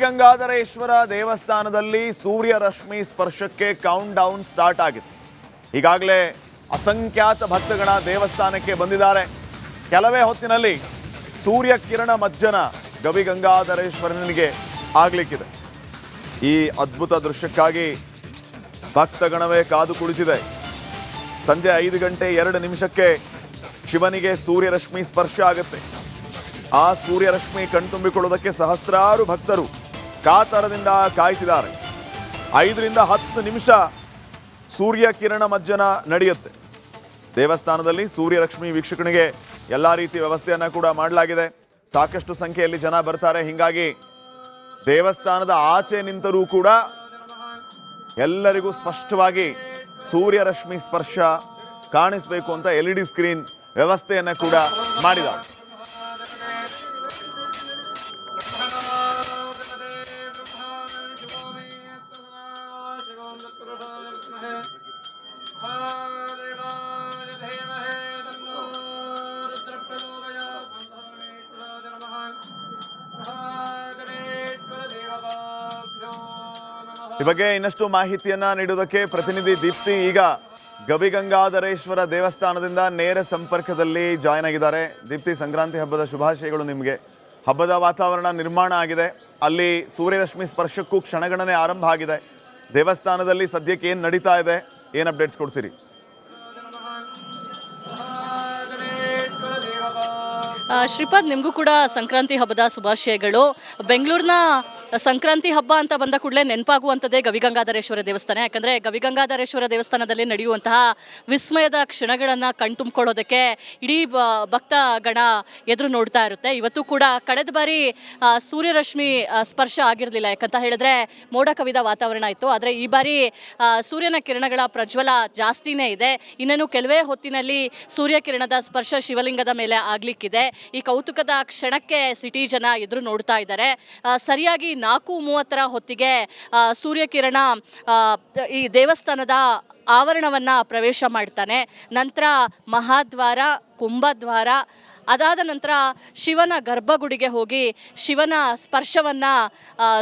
ಗವಿಗಂಗಾಧರೇಶ್ವರ ದೇವಸ್ಥಾನದಲ್ಲಿ ಸೂರ್ಯ ರಶ್ಮಿ ಸ್ಪರ್ಶಕ್ಕೆ ಕೌಂಟ್ ಡೌನ್ ಸ್ಟಾರ್ಟ್ ಆಗಿದೆ. ಈಗಾಗಲೇ ಅಸಂಖ್ಯಾತ ಭಕ್ತಗಣ ದೇವಸ್ಥಾನಕ್ಕೆ ಬಂದಿದ್ದಾರೆ. ಕೆಲವೇ ಹೊತ್ತಿನಲ್ಲಿ ಸೂರ್ಯ ಕಿರಣ ಮಜ್ಜನ ಗವಿಗಂಗಾಧರೇಶ್ವರನಿಗೆ ಆಗ್ಲಿಕ್ಕಿದೆ. ಈ ಅದ್ಭುತ ದೃಶ್ಯಕ್ಕಾಗಿ ಭಕ್ತಗಣವೇ ಕಾದು ಕುಳಿತಿದೆ. ಸಂಜೆ 5 ಗಂಟೆ 2 ನಿಮಿಷಕ್ಕೆ ಶಿವನಿಗೆ ಸೂರ್ಯರಶ್ಮಿ ಸ್ಪರ್ಶ ಆಗುತ್ತೆ. ಆ ಸೂರ್ಯರಶ್ಮಿ ಕಣ್ತುಂಬಿಕೊಳ್ಳುವುದಕ್ಕೆ ಸಹಸ್ರಾರು ಭಕ್ತರು ಕಾತರದಿಂದ ಕಾಯ್ತಿದ್ದಾರೆ. 5 ರಿಂದ 10 ನಿಮಿಷ ಸೂರ್ಯ ಕಿರಣ ಮಜ್ಜನ ನಡೆಯುತ್ತೆ. ದೇವಸ್ಥಾನದಲ್ಲಿ ಸೂರ್ಯರಶ್ಮಿ ವೀಕ್ಷಕನಿಗೆ ಎಲ್ಲ ರೀತಿಯ ವ್ಯವಸ್ಥೆಯನ್ನ ಕೂಡ ಮಾಡಲಾಗಿದೆ. ಸಾಕಷ್ಟು ಸಂಖ್ಯೆಯಲ್ಲಿ ಜನ ಬರ್ತಾರೆ. ಹೀಗಾಗಿ ದೇವಸ್ಥಾನದ ಆಚೆ ನಿಂತರೂ ಕೂಡ ಎಲ್ಲರಿಗೂ ಸ್ಪಷ್ಟವಾಗಿ ಸೂರ್ಯರಶ್ಮಿ ಸ್ಪರ್ಶ ಕಾಣಿಸಬೇಕು ಅಂತ LED ಸ್ಕ್ರೀನ್ ವ್ಯವಸ್ಥೆಯನ್ನ ಕೂಡ ಮಾಡಿದ್ದಾರೆ. ಈ ಬಗ್ಗೆ ಇನ್ನಷ್ಟು ಮಾಹಿತಿಯನ್ನ ನೀಡುವುದಕ್ಕೆ ಪ್ರತಿನಿಧಿ ದೀಪ್ತಿ ಈಗ ಗವಿಗಂಗಾಧರೇಶ್ವರ ದೇವಸ್ಥಾನದಿಂದ ನೇರ ಸಂಪರ್ಕದಲ್ಲಿ ಜಾಯ್ನ್ ಆಗಿದ್ದಾರೆ. ದೀಪ್ತಿ, ಸಂಕ್ರಾಂತಿ ಹಬ್ಬದ ಶುಭಾಶಯಗಳು ನಿಮಗೆ. ಹಬ್ಬದ ವಾತಾವರಣ ನಿರ್ಮಾಣ ಆಗಿದೆ. ಅಲ್ಲಿ ಸೂರ್ಯರಶ್ಮಿ ಸ್ಪರ್ಶಕ್ಕೂ ಕ್ಷಣಗಣನೆ ಆರಂಭ ಆಗಿದೆ. ದೇವಸ್ಥಾನದಲ್ಲಿ ಸದ್ಯಕ್ಕೆ ಏನು ನಡೀತಾ ಇದೆ, ಏನು ಅಪ್ಡೇಟ್ಸ್ ಕೊಡ್ತೀರಿ? ಶ್ರೀಪಾದ್, ನಿಮಗೂ ಕೂಡ ಸಂಕ್ರಾಂತಿ ಹಬ್ಬದ ಶುಭಾಶಯಗಳು. ಬೆಂಗಳೂರಿನ ಸಂಕ್ರಾಂತಿ ಹಬ್ಬ ಅಂತ ಬಂದ ಕೂಡಲೇ ನೆನಪಾಗುವಂಥದ್ದೇ ಗವಿಗಂಗಾಧರೇಶ್ವರ ದೇವಸ್ಥಾನ. ಯಾಕಂದರೆ ಗವಿಗಂಗಾಧರೇಶ್ವರ ದೇವಸ್ಥಾನದಲ್ಲಿ ನಡೆಯುವಂತಹ ವಿಸ್ಮಯದ ಕ್ಷಣಗಳನ್ನು ಕಣ್ತುಂಬಿಕೊಳ್ಳೋದಕ್ಕೆ ಇಡೀ ಭಕ್ತಗಣ ಎದುರು ನೋಡ್ತಾ ಇರುತ್ತೆ. ಇವತ್ತು ಕೂಡ ಕಳೆದ ಬಾರಿ ಸೂರ್ಯರಶ್ಮಿ ಸ್ಪರ್ಶ ಆಗಿರಲಿಲ್ಲ. ಯಾಕಂತ ಹೇಳಿದ್ರೆ ಮೋಡ ಕವಿದ ವಾತಾವರಣ ಇತ್ತು. ಆದರೆ ಈ ಬಾರಿ ಸೂರ್ಯನ ಕಿರಣಗಳ ಪ್ರಜ್ವಲ ಜಾಸ್ತಿನೇ ಇದೆ. ಇನ್ನೇನು ಕೆಲವೇ ಹೊತ್ತಿನಲ್ಲಿ ಸೂರ್ಯ ಕಿರಣದ ಸ್ಪರ್ಶ ಶಿವಲಿಂಗದ ಮೇಲೆ ಆಗ್ಲಿಕ್ಕಿದೆ. ಈ ಕೌತುಕದ ಕ್ಷಣಕ್ಕೆ ಸಿಟಿ ಜನ ಎದುರು ನೋಡ್ತಾ ಇದ್ದಾರೆ. ಸರಿಯಾಗಿ 4:30 ಹೊತ್ತಿಗೆ ಸೂರ್ಯಕಿರಣ ಈ ದೇವಸ್ಥಾನದ ಆವರಣವನ್ನ ಪ್ರವೇಶ ಮಾಡ್ತಾನೆ. ನಂತರ ಮಹಾದ್ವಾರ, ಕುಂಭದ್ವಾರ, ಅದಾದ ನಂತರ ಶಿವನ ಗರ್ಭಗುಡಿಗೆ ಹೋಗಿ ಶಿವನ ಸ್ಪರ್ಶವನ್ನು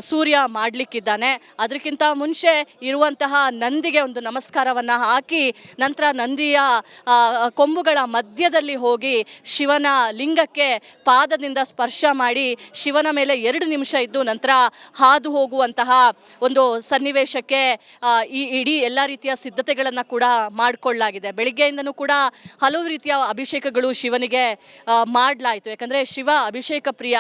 ಸೂರ್ಯ ಮಾಡಲಿಕ್ಕಿದ್ದಾನೆ. ಅದಕ್ಕಿಂತ ಮುಂಚೆ ಇರುವಂತಹ ನಂದಿಗೆ ಒಂದು ನಮಸ್ಕಾರವನ್ನು ಹಾಕಿ ನಂತರ ನಂದಿಯ ಕೊಂಬುಗಳ ಮಧ್ಯದಲ್ಲಿ ಹೋಗಿ ಶಿವನ ಲಿಂಗಕ್ಕೆ ಪಾದದಿಂದ ಸ್ಪರ್ಶ ಮಾಡಿ ಶಿವನ ಮೇಲೆ 2 ನಿಮಿಷ ಇದ್ದು ನಂತರ ಹಾದು ಹೋಗುವಂತಹ ಒಂದು ಸನ್ನಿವೇಶಕ್ಕೆ ಈ ಇಡೀ ಎಲ್ಲ ರೀತಿಯ ಸಿದ್ಧತೆಗಳನ್ನು ಕೂಡ ಮಾಡಿಕೊಳ್ಳಲಾಗಿದೆ. ಬೆಳಿಗ್ಗೆಯಿಂದನೂ ಕೂಡ ಹಲವು ರೀತಿಯ ಅಭಿಷೇಕಗಳು ಶಿವನಿಗೆ ಮಾಡಲಾಯಿತು. ಯಾಕಂದರೆ ಶಿವ ಅಭಿಷೇಕ ಪ್ರಿಯ.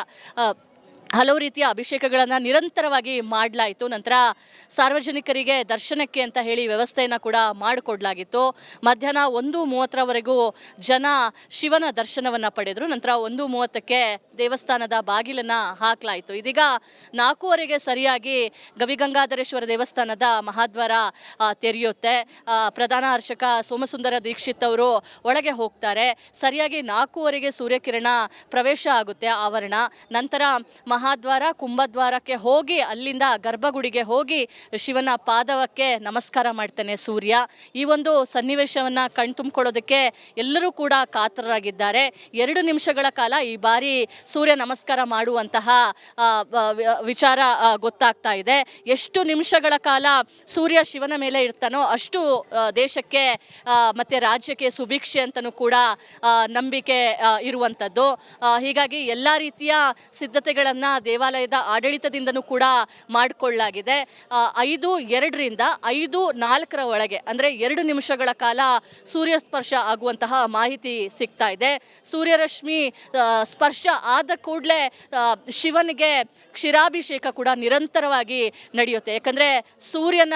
ಹಲವು ರೀತಿಯ ಅಭಿಷೇಕಗಳನ್ನು ನಿರಂತರವಾಗಿ ಮಾಡಲಾಯಿತು. ನಂತರ ಸಾರ್ವಜನಿಕರಿಗೆ ದರ್ಶನಕ್ಕೆ ಅಂತ ಹೇಳಿ ವ್ಯವಸ್ಥೆಯನ್ನು ಕೂಡ ಮಾಡಿಕೊಡ್ಲಾಗಿತ್ತು. ಮಧ್ಯಾಹ್ನ 1:30ವರೆಗೂ ಜನ ಶಿವನ ದರ್ಶನವನ್ನು ಪಡೆದರು. ನಂತರ 1:30ಕ್ಕೆ ದೇವಸ್ಥಾನದ ಬಾಗಿಲನ್ನು ಹಾಕಲಾಯಿತು. ಇದೀಗ 4:15ಗೆ ಸರಿಯಾಗಿ ಗವಿಗಂಗಾಧರೇಶ್ವರ ದೇವಸ್ಥಾನದ ಮಹಾದ್ವಾರ ತೆರೆಯುತ್ತೆ. ಪ್ರಧಾನ ಅರ್ಚಕ ಸೋಮಸುಂದರ ದೀಕ್ಷಿತ್ ಅವರು ಒಳಗೆ ಹೋಗ್ತಾರೆ. ಸರಿಯಾಗಿ 4:15ಗೆ ಸೂರ್ಯಕಿರಣ ಪ್ರವೇಶ ಆಗುತ್ತೆ ಆವರಣ. ನಂತರ ಮಹಾದ್ವಾರ, ಕುಂಭದ್ವಾರಕ್ಕೆ ಹೋಗಿ ಅಲ್ಲಿಂದ ಗರ್ಭಗುಡಿಗೆ ಹೋಗಿ ಶಿವನ ಪಾದವಕ್ಕೆ ನಮಸ್ಕಾರ ಮಾಡ್ತಾನೆ ಸೂರ್ಯ. ಈ ಒಂದು ಸನ್ನಿವೇಶವನ್ನು ಕಣ್ತುಂಬಿಕೊಳ್ಳೋದಕ್ಕೆ ಎಲ್ಲರೂ ಕೂಡ ಕಾತರರಾಗಿದ್ದಾರೆ. 2 ನಿಮಿಷಗಳ ಕಾಲ ಈ ಬಾರಿ ಸೂರ್ಯ ನಮಸ್ಕಾರ ಮಾಡುವಂತಹ ವಿಚಾರ ಗೊತ್ತಾಗ್ತಾ ಇದೆ. ಎಷ್ಟು ನಿಮಿಷಗಳ ಕಾಲ ಸೂರ್ಯ ಶಿವನ ಮೇಲೆ ಇರ್ತಾನೋ ಅಷ್ಟು ದೇಶಕ್ಕೆ ಮತ್ತು ರಾಜ್ಯಕ್ಕೆ ಸುಭಿಕ್ಷೆ ಅಂತಲೂ ಕೂಡ ನಂಬಿಕೆ ಇರುವಂಥದ್ದು. ಹೀಗಾಗಿ ಎಲ್ಲ ರೀತಿಯ ಸಿದ್ಧತೆಗಳನ್ನು ದೇವಾಲಯದ ಆಡಳಿತದಿಂದನೂ ಕೂಡ ಮಾಡಿಕೊಳ್ಳಲಾಗಿದೆ. 5:02ರಿಂದ 5:04 ಒಳಗೆ ಅಂದರೆ 2 ನಿಮಿಷಗಳ ಕಾಲ ಸೂರ್ಯ ಸ್ಪರ್ಶ ಆಗುವಂತಹ ಮಾಹಿತಿ ಸಿಗ್ತಾ ಇದೆ. ಸೂರ್ಯರಶ್ಮಿ ಸ್ಪರ್ಶ ಆದ ಕೂಡಲೇ ಶಿವನಿಗೆ ಕ್ಷೀರಾಭಿಷೇಕ ಕೂಡ ನಿರಂತರವಾಗಿ ನಡೆಯುತ್ತೆ. ಯಾಕಂದರೆ ಸೂರ್ಯನ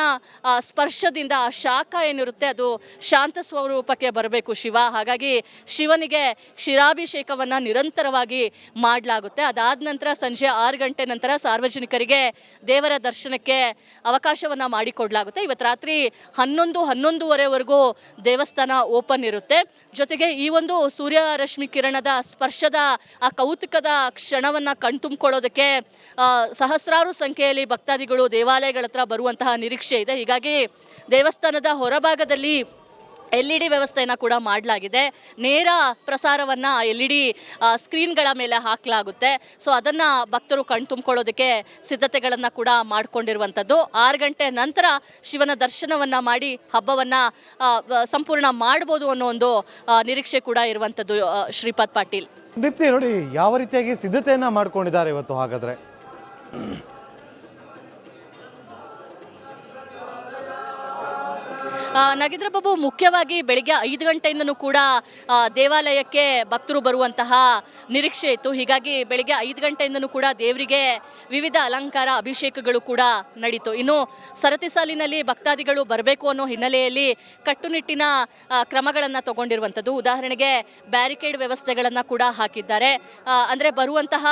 ಸ್ಪರ್ಶದಿಂದ ಆ ಶಾಖ ಏನಿರುತ್ತೆ ಅದು ಶಾಂತ ಸ್ವರೂಪಕ್ಕೆ ಬರಬೇಕು ಶಿವ. ಹಾಗಾಗಿ ಶಿವನಿಗೆ ಕ್ಷೀರಾಭಿಷೇಕವನ್ನು ನಿರಂತರವರೆಗೆ ಮಾಡಲಾಗುತ್ತೆ. ಅದಾದ ನಂತರ ಸಂಜೆ 6 ಗಂಟೆ ನಂತರ ಸಾರ್ವಜನಿಕರಿಗೆ ದೇವರ ದರ್ಶನಕ್ಕೆ ಅವಕಾಶವನ್ನು ಮಾಡಿಕೊಡಲಾಗುತ್ತೆ. ಇವತ್ತು ರಾತ್ರಿ 11:30ವರೆಗೂ ದೇವಸ್ಥಾನ ಓಪನ್ ಇರುತ್ತೆ. ಜೊತೆಗೆ ಈ ಒಂದು ಸೂರ್ಯ ರಶ್ಮಿ ಕಿರಣದ ಸ್ಪರ್ಶದ ಆ ಕೌತುಕದ ಕ್ಷಣವನ್ನು ಕಣ್ತುಂಬಿಕೊಳ್ಳೋದಕ್ಕೆ ಸಹಸ್ರಾರು ಸಂಖ್ಯೆಯಲ್ಲಿ ಭಕ್ತಾದಿಗಳು ದೇವಾಲಯಗಳ ಹತ್ರ ಬರುವಂತಹ ನಿರೀಕ್ಷೆ ಇದೆ. ಹೀಗಾಗಿ ದೇವಸ್ಥಾನದ ಹೊರಭಾಗದಲ್ಲಿ LED ವ್ಯವಸ್ಥೆಯನ್ನು ಕೂಡ ಮಾಡಲಾಗಿದೆ. ನೇರ ಪ್ರಸಾರವನ್ನು LED ಸ್ಕ್ರೀನ್ಗಳ ಮೇಲೆ ಹಾಕಲಾಗುತ್ತೆ. ಸೊ ಅದನ್ನು ಭಕ್ತರು ಕಣ್ತುಂಬ್ಕೊಳ್ಳೋದಕ್ಕೆ ಸಿದ್ಧತೆಗಳನ್ನು ಕೂಡ ಮಾಡಿಕೊಂಡಿರುವಂಥದ್ದು. 6 ಗಂಟೆ ನಂತರ ಶಿವನ ದರ್ಶನವನ್ನು ಮಾಡಿ ಹಬ್ಬವನ್ನು ಸಂಪೂರ್ಣ ಮಾಡ್ಬೋದು ಅನ್ನೋ ಒಂದು ನಿರೀಕ್ಷೆ ಕೂಡ ಇರುವಂಥದ್ದು. ಶ್ರೀಪಾದ್ ಪಾಟೀಲ್, ದೀಪ್ತಿ ನೋಡಿ ಯಾವ ರೀತಿಯಾಗಿ ಸಿದ್ಧತೆಯನ್ನು ಮಾಡ್ಕೊಂಡಿದ್ದಾರೆ ಇವತ್ತು ಹಾಗಾದರೆ. ನಾಗೇಂದ್ರ ಬಾಬು, ಮುಖ್ಯವಾಗಿ ಬೆಳಿಗ್ಗೆ 5 ಗಂಟೆಯಿಂದನೂ ಕೂಡ ದೇವಾಲಯಕ್ಕೆ ಭಕ್ತರು ಬರುವಂತಹ ನಿರೀಕ್ಷೆ ಇತ್ತು. ಹೀಗಾಗಿ ಬೆಳಿಗ್ಗೆ 5 ಗಂಟೆಯಿಂದನೂ ಕೂಡ ದೇವರಿಗೆ ವಿವಿಧ ಅಲಂಕಾರ ಅಭಿಷೇಕಗಳು ಕೂಡ ನಡೀತು. ಇನ್ನು ಸರತಿ ಸಾಲಿನಲ್ಲಿ ಭಕ್ತಾದಿಗಳು ಬರಬೇಕು ಅನ್ನೋ ಹಿನ್ನೆಲೆಯಲ್ಲಿ ಕಟ್ಟುನಿಟ್ಟಿನ ಕ್ರಮಗಳನ್ನು ತಗೊಂಡಿರುವಂಥದ್ದು. ಉದಾಹರಣೆಗೆ ಬ್ಯಾರಿಕೇಡ್ ವ್ಯವಸ್ಥೆಗಳನ್ನು ಕೂಡ ಹಾಕಿದ್ದಾರೆ. ಅಂದರೆ ಬರುವಂತಹ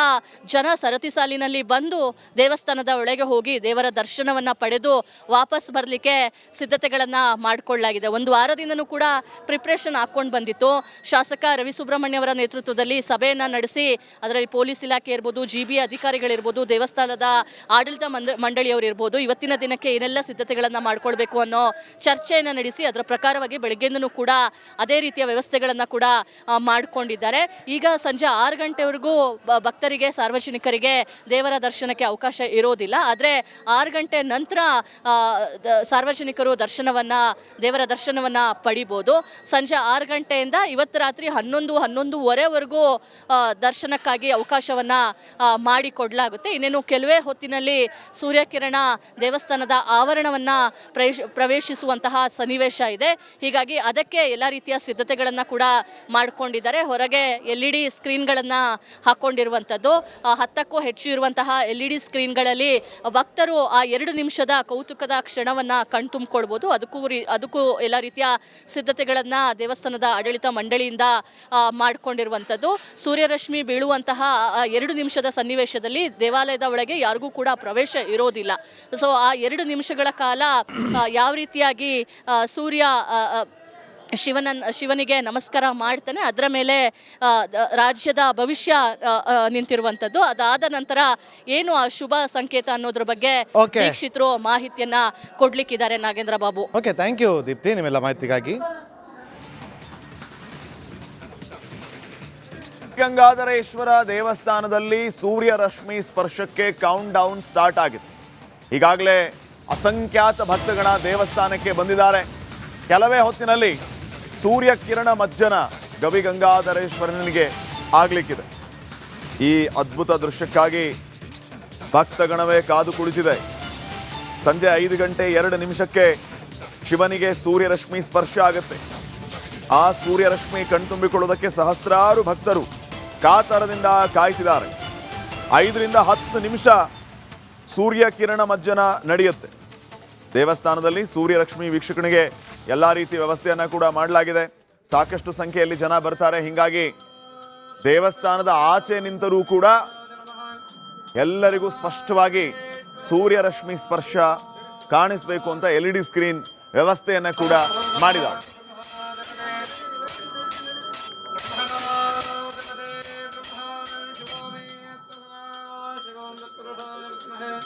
ಜನ ಸರತಿ ಸಾಲಿನಲ್ಲಿ ಬಂದು ದೇವಸ್ಥಾನದ ಒಳಗೆ ಹೋಗಿ ದೇವರ ದರ್ಶನವನ್ನು ಪಡೆದು ವಾಪಸ್ ಬರಲಿಕ್ಕೆ ಸಿದ್ಧತೆಗಳನ್ನು ಮಾಡಿಕೊಳ್ಳಲಾಗಿದೆ. ಒಂದು ವಾರದಿಂದನೂ ಕೂಡ ಪ್ರಿಪ್ರೇಷನ್ ಹಾಕ್ಕೊಂಡು ಬಂದಿತ್ತು. ಶಾಸಕ ರವಿ ಸುಬ್ರಹ್ಮಣ್ಯ ಅವರ ನೇತೃತ್ವದಲ್ಲಿ ಸಭೆಯನ್ನು ನಡೆಸಿ ಅದರಲ್ಲಿ ಪೊಲೀಸ್ ಇಲಾಖೆ ಇರ್ಬೋದು, GB ಅಧಿಕಾರಿಗಳಿರ್ಬೋದು, ದೇವಸ್ಥಾನದ ಆಡಳಿತ ಮಂಡಳಿಯವರು ಇರ್ಬೋದು, ಇವತ್ತಿನ ದಿನಕ್ಕೆ ಏನೆಲ್ಲ ಸಿದ್ಧತೆಗಳನ್ನು ಮಾಡ್ಕೊಳ್ಬೇಕು ಅನ್ನೋ ಚರ್ಚೆಯನ್ನು ನಡೆಸಿ ಅದರ ಪ್ರಕಾರವಾಗಿ ಬೆಳಗ್ಗೆಯಿಂದನೂ ಕೂಡ ಅದೇ ರೀತಿಯ ವ್ಯವಸ್ಥೆಗಳನ್ನು ಕೂಡ ಮಾಡಿಕೊಂಡಿದ್ದಾರೆ. ಈಗ ಸಂಜೆ 6 ಗಂಟೆವರೆಗೂ ಭಕ್ತರಿಗೆ, ಸಾರ್ವಜನಿಕರಿಗೆ ದೇವರ ದರ್ಶನಕ್ಕೆ ಅವಕಾಶ ಇರೋದಿಲ್ಲ. ಆದರೆ 6 ಗಂಟೆ ನಂತರ ಸಾರ್ವಜನಿಕರು ದೇವರ ದರ್ಶನವನ್ನು ಪಡಿಬೋದು. ಸಂಜೆ 6 ಗಂಟೆಯಿಂದ ಇವತ್ತು ರಾತ್ರಿ 11-11:30ವರೆಗೂ ದರ್ಶನಕ್ಕಾಗಿ ಅವಕಾಶವನ್ನು ಮಾಡಿಕೊಡಲಾಗುತ್ತೆ. ಇನ್ನೇನು ಕೆಲವೇ ಹೊತ್ತಿನಲ್ಲಿ ಸೂರ್ಯಕಿರಣ ದೇವಸ್ಥಾನದ ಆವರಣವನ್ನು ಪ್ರವೇಶಿಸುವಂತಹ ಸನ್ನಿವೇಶ ಇದೆ. ಹೀಗಾಗಿ ಅದಕ್ಕೆ ಎಲ್ಲ ರೀತಿಯ ಸಿದ್ಧತೆಗಳನ್ನು ಕೂಡ ಮಾಡಿಕೊಂಡಿದ್ದಾರೆ. ಹೊರಗೆ LED ಸ್ಕ್ರೀನ್ಗಳನ್ನು ಹಾಕ್ಕೊಂಡಿರುವಂಥದ್ದು. 10ಕ್ಕೂ ಹೆಚ್ಚು ಇರುವಂತಹ LED ಸ್ಕ್ರೀನ್ಗಳಲ್ಲಿ ಭಕ್ತರು ಆ 2 ನಿಮಿಷದ ಕೌತುಕದ ಕ್ಷಣವನ್ನು ಕಣ್ತುಂಬಿಕೊಳ್ಬೋದು. ಅದಕ್ಕೂ ಎಲ್ಲ ರೀತಿಯ ಸಿದ್ಧತೆಗಳನ್ನು ದೇವಸ್ಥಾನದ ಆಡಳಿತ ಮಂಡಳಿಯಿಂದ ಮಾಡಿಕೊಂಡಿರುವಂಥದ್ದು. ಸೂರ್ಯರಶ್ಮಿ ಬೀಳುವಂತಹ 2 ನಿಮಿಷದ ಸನ್ನಿವೇಶದಲ್ಲಿ ದೇವಾಲಯದ ಒಳಗೆ ಯಾರಿಗೂ ಕೂಡ ಪ್ರವೇಶ ಇರೋದಿಲ್ಲ. ಸೊ ಆ 2 ನಿಮಿಷಗಳ ಕಾಲ ಯಾವ ರೀತಿಯಾಗಿ ಸೂರ್ಯ ಶಿವನಿಗೆ ನಮಸ್ಕಾರ ಮಾಡ್ತಾನೆ, ಅದರ ಮೇಲೆ ರಾಜ್ಯದ ಭವಿಷ್ಯ ನಿಂತಿರುವಂಥದ್ದು. ಅದಾದ ನಂತರ ಏನು ಆ ಶುಭ ಸಂಕೇತ ಅನ್ನೋದ್ರ ಬಗ್ಗೆ ದೀಕ್ಷಿತರು ಮಾಹಿತಿಯನ್ನ ಕೊಡ್ಲಿಕ್ಕಿದ್ದಾರೆ. Nagendra Babu, okay, thank you Deepti ನಿಮ್ಮೆಲ್ಲ ಮಾಹಿತಿಗಾಗಿ. ಗಂಗಾಧರೇಶ್ವರ ದೇವಸ್ಥಾನದಲ್ಲಿ ಸೂರ್ಯ ರಶ್ಮಿ ಸ್ಪರ್ಶಕ್ಕೆ ಕೌಂಟ್ ಡೌನ್ ಸ್ಟಾರ್ಟ್ ಆಗಿದೆ. ಈಗಾಗಲೇ ಅಸಂಖ್ಯಾತ ಭಕ್ತಗಣ ದೇವಸ್ಥಾನಕ್ಕೆ ಬಂದಿದ್ದಾರೆ. ಕೆಲವೇ ಹೊತ್ತಿನಲ್ಲಿ ಸೂರ್ಯ ಕಿರಣ ಮಜ್ಜನ ಗವಿಗಂಗಾಧರೇಶ್ವರನಿಗೆ ಆಗ್ಲಿಕ್ಕಿದೆ. ಈ ಅದ್ಭುತ ದೃಶ್ಯಕ್ಕಾಗಿ ಭಕ್ತಗಣವೇ ಕಾದು ಕುಳಿತಿದೆ. ಸಂಜೆ 5 ಗಂಟೆ 2 ನಿಮಿಷಕ್ಕೆ ಶಿವನಿಗೆ ಸೂರ್ಯರಶ್ಮಿ ಸ್ಪರ್ಶ ಆಗುತ್ತೆ. ಆ ಸೂರ್ಯರಶ್ಮಿ ಕಣ್ತುಂಬಿಕೊಳ್ಳುವುದಕ್ಕೆ ಸಹಸ್ರಾರು ಭಕ್ತರು ಕಾತರದಿಂದ ಕಾಯ್ತಿದ್ದಾರೆ. 5ರಿಂದ 10 ನಿಮಿಷ ಸೂರ್ಯ ಕಿರಣ ಮಜ್ಜನ ನಡೆಯುತ್ತೆ. ದೇವಸ್ಥಾನದಲ್ಲಿ ಸೂರ್ಯರಶ್ಮಿ ವೀಕ್ಷಕನಿಗೆ ಎಲ್ಲ ರೀತಿಯ ವ್ಯವಸ್ಥೆಯನ್ನ ಕೂಡ ಮಾಡಲಾಗಿದೆ. ಸಾಕಷ್ಟು ಸಂಖ್ಯೆಯಲ್ಲಿ ಜನ ಬರ್ತಾರೆ. ಹೀಗಾಗಿ ದೇವಸ್ಥಾನದ ಆಚೆ ನಿಂತರೂ ಕೂಡ ಎಲ್ಲರಿಗೂ ಸ್ಪಷ್ಟವಾಗಿ ಸೂರ್ಯರಶ್ಮಿ ಸ್ಪರ್ಶ ಕಾಣಿಸಬೇಕು ಅಂತ LED ಸ್ಕ್ರೀನ್ ವ್ಯವಸ್ಥೆಯನ್ನ ಕೂಡ ಮಾಡಿದ್ದಾರೆ.